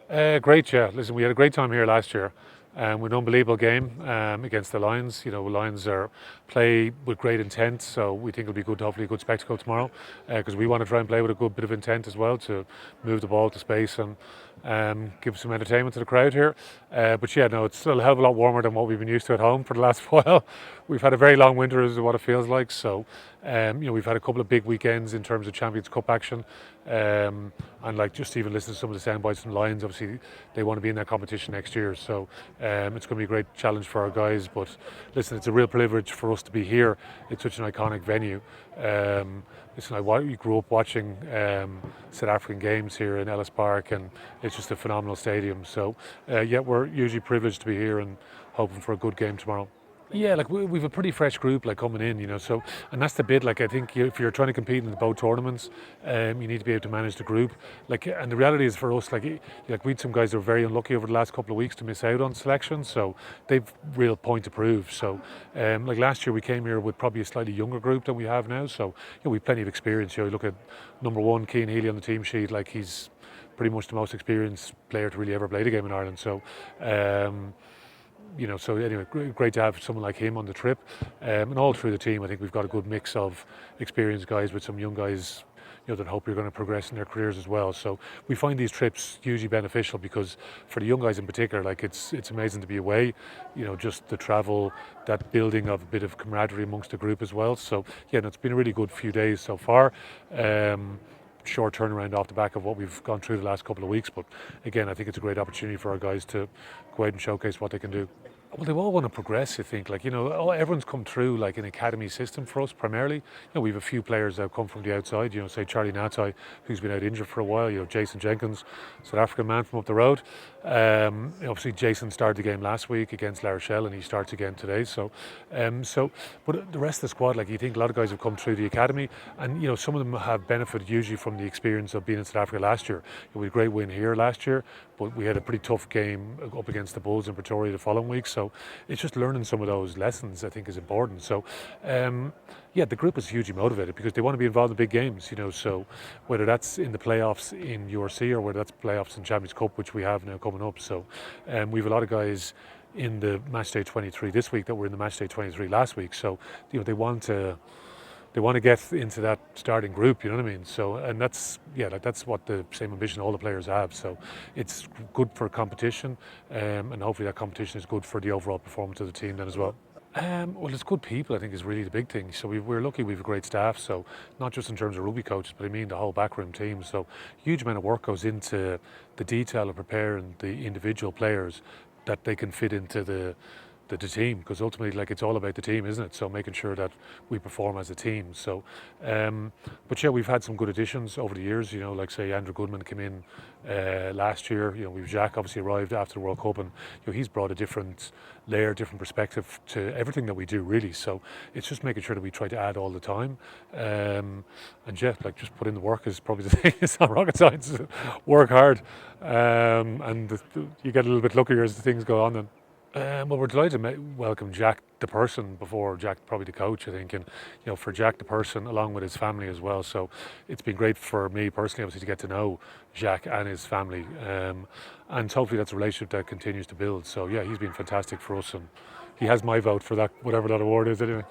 Great, yeah. Listen, we had a great time here last year. With an unbelievable game against the Lions. You know, Lions are play with great intent, so we think it'll be good, hopefully a good spectacle tomorrow, because we want to try and play with a good bit of intent as well to move the ball to space and give some entertainment to the crowd here. But yeah, no, it's still a hell of a lot warmer than what we've been used to at home for the last while. We've had a very long winter, is what it feels like. So, you know, we've had a couple of big weekends in terms of Champions Cup action, and like just even listening to some of the sound bites from Lions, obviously they want to be in that competition next year. So it's going to be a great challenge for our guys. But listen, it's a real privilege for us to be here. It's such an iconic venue. Listen, I grew up watching South African games here in Ellis Park, and it's just a phenomenal stadium. So, yeah, we're usually privileged to be here and hoping for a good game tomorrow. Yeah, like we've a pretty fresh group like coming in, you know. So, and that's the bit. Like I think if you're trying to compete in both tournaments, you need to be able to manage the group. Like, and the reality is for us, like we had some guys that were very unlucky over the last couple of weeks to miss out on selection. So they've real point to prove. So, like last year we came here with probably a slightly younger group than we have now. So, you know, we've plenty of experience. You know, you look at number one, Cian Healy on the team sheet. Like he's pretty much the most experienced player to really ever play the game in Ireland. So. You know, so anyway, great to have someone like him on the trip, and all through the team. I think we've got a good mix of experienced guys with some young guys, you know, that hope you're going to progress in their careers as well. So we find these trips hugely beneficial because for the young guys in particular, like it's amazing to be away. You know, just the travel, that building of a bit of camaraderie amongst the group as well. So yeah, no, it's been a really good few days so far. Short turnaround off the back of what we've gone through the last couple of weeks. But again, I think it's a great opportunity for our guys to go out and showcase what they can do. Well, they all want to progress, I think. Like, you know, everyone's come through like an academy system for us primarily. You know, we have a few players that have come from the outside, you know, say Charlie Natai, who's been out injured for a while, you know, Jason Jenkins, South African man from up the road. Obviously, Jason started the game last week against La Rochelle and he starts again today. But the rest of the squad, like, you think a lot of guys have come through the academy and, you know, some of them have benefited usually from the experience of being in South Africa last year. We had a great win here last year, but we had a pretty tough game up against the Bulls in Pretoria the following week. So it's just learning some of those lessons I think is important. So yeah, the group is hugely motivated because they want to be involved in big games, you know. So whether that's in the playoffs in URC or whether that's playoffs in Champions Cup, which we have now coming up. So we have a lot of guys in the matchday 23 this week that were in the matchday 23 last week. So you know they want to get into that starting group, you know what I mean? So, and that's, yeah, like that's what the same ambition all the players have. So it's good for competition, and hopefully that competition is good for the overall performance of the team then as well. Well, it's good people, I think, is really the big thing. So we're lucky we have a great staff. So not just in terms of rugby coaches, but I mean the whole backroom team. So huge amount of work goes into the detail of preparing the individual players that they can fit into the team, because ultimately, like, it's all about the team, isn't it? So making sure that we perform as a team. So but yeah, we've had some good additions over the years, you know, like say Andrew Goodman came in last year. You know, we've Jacques obviously arrived after the World Cup, and you know, he's brought a different layer, different perspective to everything that we do, really. So it's just making sure that we try to add all the time, and yeah, like just put in the work is probably the thing. It's not rocket science. Work hard, and you get a little bit luckier as the things go on then. Well, we're delighted to welcome Jack the person before Jack probably the coach, I think, and you know, for Jack the person along with his family as well. So it's been great for me personally, obviously, to get to know Jack and his family, and hopefully that's a relationship that continues to build. So yeah, he's been fantastic for us, and he has my vote for that, whatever that award is anyway.